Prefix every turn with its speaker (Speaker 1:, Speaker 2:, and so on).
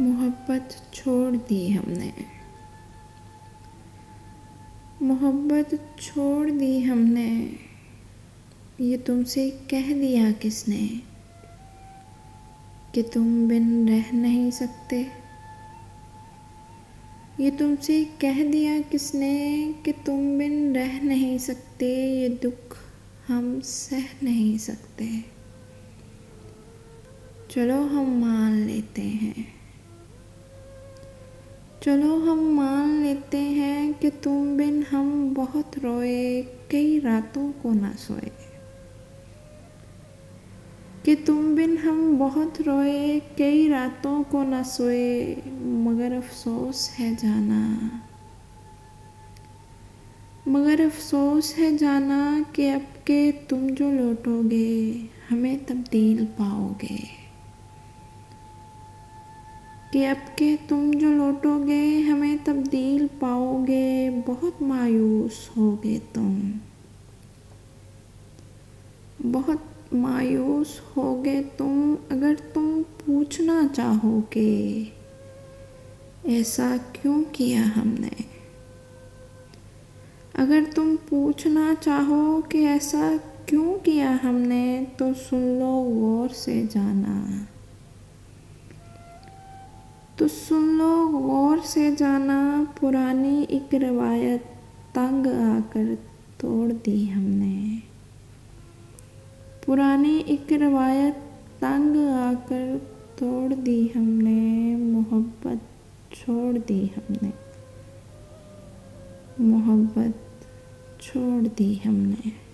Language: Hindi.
Speaker 1: मोहब्बत छोड़ दी हमने, मोहब्बत छोड़ दी हमने, ये तुमसे कह दिया किसने कि तुम बिन रह नहीं सकते। ये तुमसे कह दिया किसने कि तुम बिन रह नहीं सकते, ये दुख हम सह नहीं सकते। चलो हम मान लेते हैं, चलो हम मान लेते हैं कि तुम बिन हम बहुत रोए, कई रातों को ना सोए। कि तुम बिन हम बहुत रोए, कई रातों को ना सोए, मगर अफसोस है जाना, मगर अफसोस है जाना कि अब के तुम जो लौटोगे हमें तब्दील पाओगे। कि अब के तुम जो लौटोगे हमें तब्दील पाओगे, बहुत मायूस होगे तुम, बहुत मायूस होगे तुम, अगर तुम पूछना चाहोगे ऐसा क्यों किया हमने। अगर तुम पूछना चाहो कि ऐसा क्यों किया हमने, तो सुन लो गौर से जाना, तो सुन लो गौर से जाना, पुरानी एक रिवायत तंग आकर तोड़ दी हमने। पुरानी एक रिवायत तंग आकर तोड़ दी हमने, मोहब्बत छोड़ दी हमने, मोहब्बत छोड़ दी हमने।